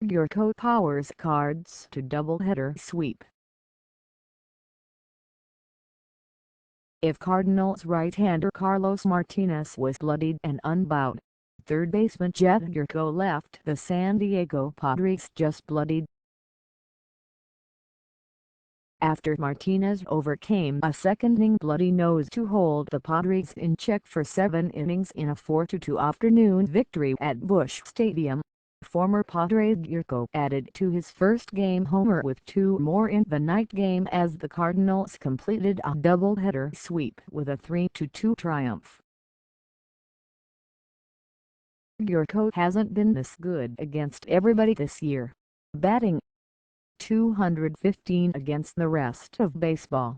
Gyorko powers Cards to doubleheader sweep. If Cardinals right-hander Carlos Martinez was bloodied and unbowed, third baseman Jedd Gyorko left the San Diego Padres just bloodied. After Martinez overcame a second-inning bloody nose to hold the Padres in check for 7 innings in a 4-2 afternoon victory at Busch Stadium, former Padre Gyorko added to his first-game homer with 2 more in the night game as the Cardinals completed a doubleheader sweep with a 3-2 triumph. Gyorko hasn't been this good against everybody this year, batting .215 against the rest of baseball.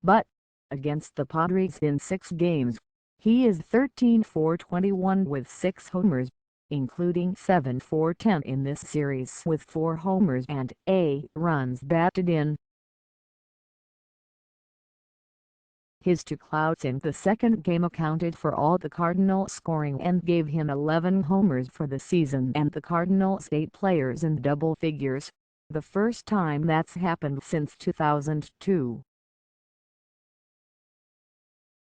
But, against the Padres in 6 games, he is 13-for-21 with 6 homers, including 7-for-10 in this series with 4 homers and 8 runs batted in. His 2 clouds in the second game accounted for all the Cardinals scoring and gave him 11 homers for the season and the Cardinals 8 players in double figures, the first time that's happened since 2002.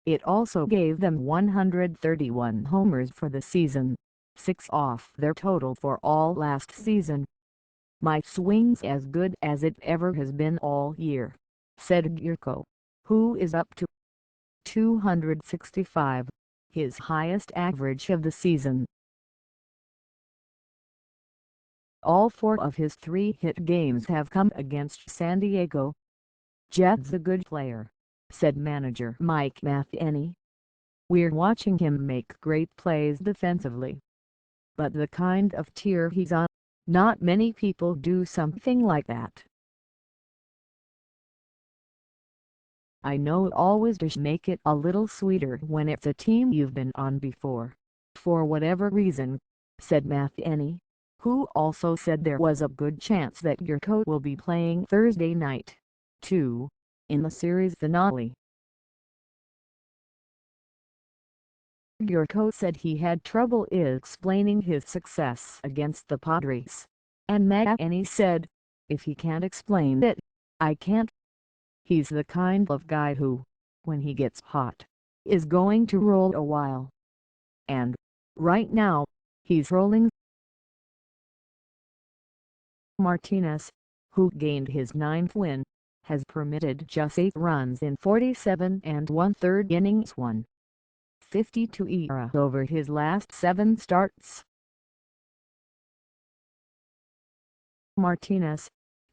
It also gave them 131 homers for the season, 6 off their total for all last season. "My swing's as good as it ever has been all year," said Gyorko, who is up to .265, his highest average of the season. All 4 of his 3 hit games have come against San Diego. "Jedd's a good player," said manager Mike Matheny. "We're watching him make great plays defensively. But the kind of tier he's on, not many people do something like that. I know always to make it a little sweeter when it's a team you've been on before, for whatever reason," said Matheny, who also said there was a good chance that Gyorko will be playing Thursday night, too, in the series finale. Gyorko said he had trouble explaining his success against the Padres, and Matheny said, "If he can't explain it, I can't. He's the kind of guy who, when he gets hot, is going to roll a while. And, right now, he's rolling." Martinez, who gained his 9th win, has permitted just 8 runs in 47 1/3 innings, 1.52 ERA over his last 7 starts. Martinez,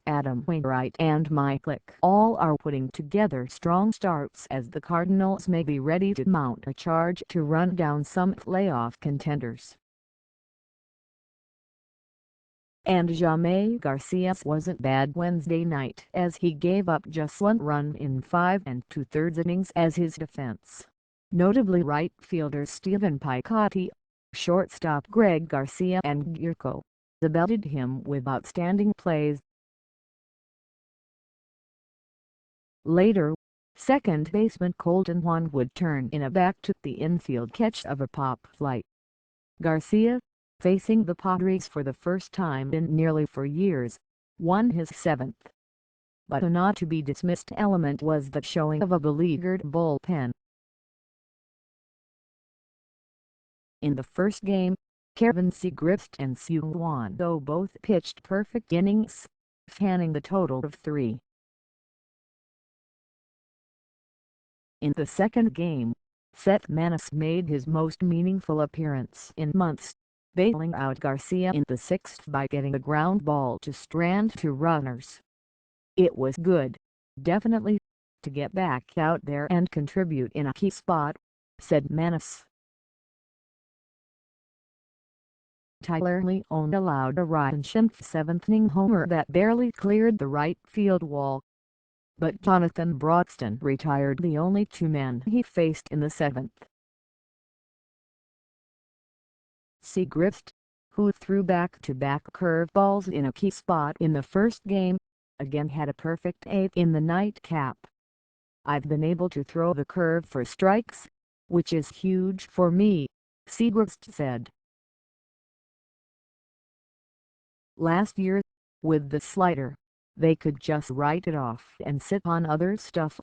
Adam Wainwright and Mike Leake all are putting together strong starts as the Cardinals may be ready to mount a charge to run down some playoff contenders. And Jaime Garcia wasn't bad Wednesday night as he gave up just 1 run in 5 2/3 innings as his defense, notably right fielder Stephen Piscotty, shortstop Greg Garcia and Gyorko, belted him with outstanding plays. Later, second baseman Kolten Wong would turn in a back-to-the-infield catch of a pop fly. Garcia, facing the Padres for the first time in nearly 4 years, won his 7th. But a not-to-be-dismissed element was the showing of a beleaguered bullpen. In the first game, Siegrist and Siegrist both pitched perfect innings, fanning the total of 3. In the second game, Seth Maness made his most meaningful appearance in months, bailing out Garcia in the 6th by getting a ground ball to strand 2 runners. "It was good, definitely, to get back out there and contribute in a key spot," said Maness. Tyler Lyons allowed a Ryan Schimpf 7th-inning homer that barely cleared the right field wall. But Jonathan Broxton retired the only 2 men he faced in the 7th. Siegrist, who threw back-to-back curveballs in a key spot in the first game, again had a perfect 8 in the nightcap. "I've been able to throw the curve for strikes, which is huge for me," Siegrist said. Last year, with the slider, they could just write it off and sit on other stuff.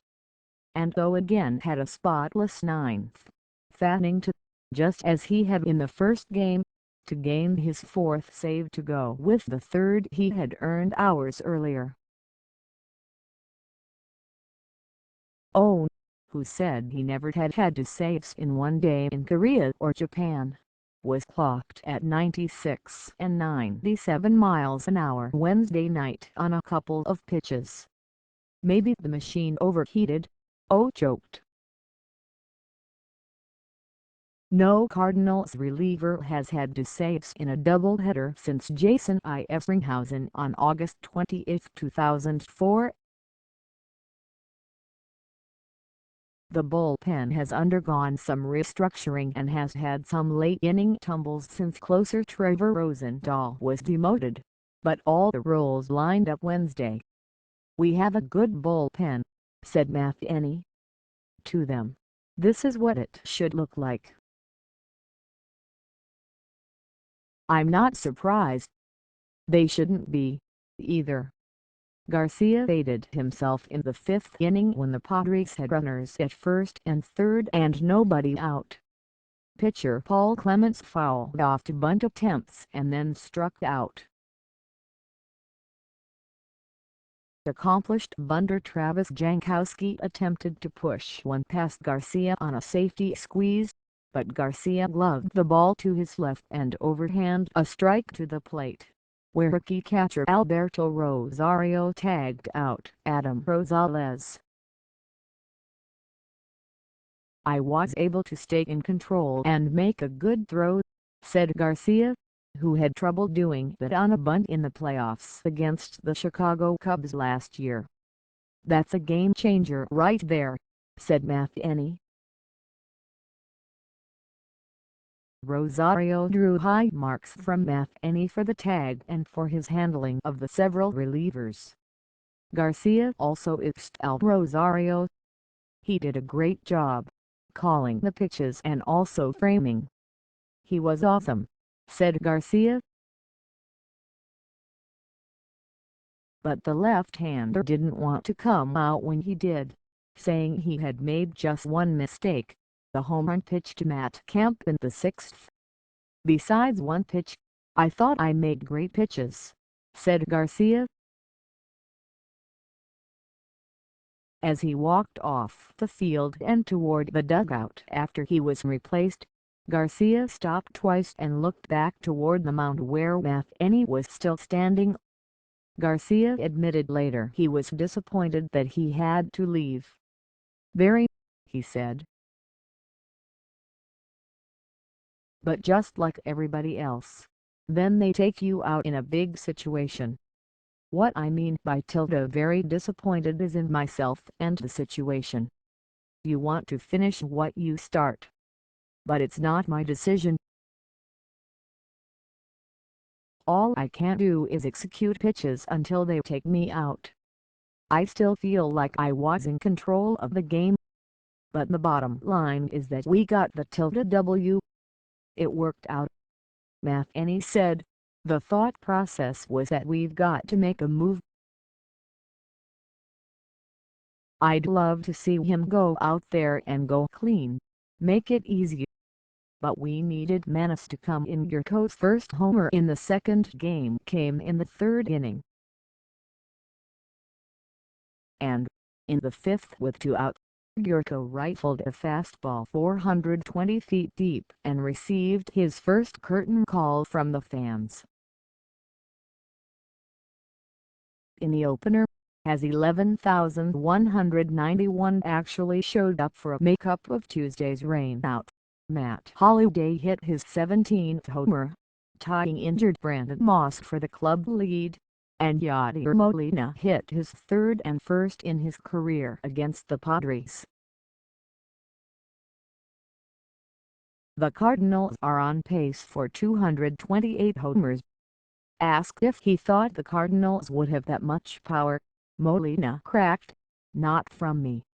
And though again had a spotless ninth, fattening to, just as he had in the first game, to gain his fourth save to go with the third he had earned hours earlier. Oh, who said he never had had 2 saves in one day in Korea or Japan, was clocked at 96 and 97 miles an hour Wednesday night on a couple of pitches. Maybe the machine overheated, oh joked. No Cardinals reliever has had 2 saves in a doubleheader since Jason Isringhausen on August 28, 2004. The bullpen has undergone some restructuring and has had some late-inning tumbles since closer Trevor Rosenthal was demoted, but all the roles lined up Wednesday. "We have a good bullpen," said Matheny to them. "This is what it should look like." "I'm not surprised. They shouldn't be, either." Garcia faded himself in the 5th inning when the Padres had runners at first and third and nobody out. Pitcher Paul Clemens fouled off 2 bunt attempts and then struck out. Accomplished bunter Travis Jankowski attempted to push one past Garcia on a safety squeeze, but Garcia gloved the ball to his left and overhand a strike to the plate, where rookie catcher Alberto Rosario tagged out Adam Rosales. "I was able to stay in control and make a good throw," said Garcia, who had trouble doing that on a bunt in the playoffs against the Chicago Cubs last year. "That's a game changer right there," said Matheny. Rosario drew high marks from Matheny for the tag and for his handling of the several relievers. Garcia also extolled Rosario. "He did a great job calling the pitches and also framing. He was awesome," said Garcia. But the left-hander didn't want to come out when he did, saying he had made just one mistake, the home run pitch to Matt Kemp in the 6th. "Besides one pitch, I thought I made great pitches," said Garcia. As he walked off the field and toward the dugout after he was replaced, Garcia stopped twice and looked back toward the mound where Matheny was still standing. Garcia admitted later he was disappointed that he had to leave. "Very," he said. "But just like everybody else, then they take you out in a big situation. What I mean by very disappointed is in myself and the situation. You want to finish what you start. But it's not my decision. All I can do is execute pitches until they take me out. I still feel like I was in control of the game. But the bottom line is that we got the W. It worked out." Matheny said, "The thought process was that we've got to make a move. I'd love to see him go out there and go clean, make it easy. But we needed Maness to come in." Gyorko's first homer in the second game came in the 3rd inning. And, in the 5th with 2 out, Gyorko rifled a fastball 420 feet deep and received his first curtain call from the fans. In the opener, as 11,191 actually showed up for a makeup of Tuesday's rainout, Matt Holliday hit his 17th homer, tying injured Brandon Moss for the club lead, and Yadier Molina hit his 3rd and first in his career against the Padres. The Cardinals are on pace for 228 homers. Asked if he thought the Cardinals would have that much power, Molina cracked, "Not from me.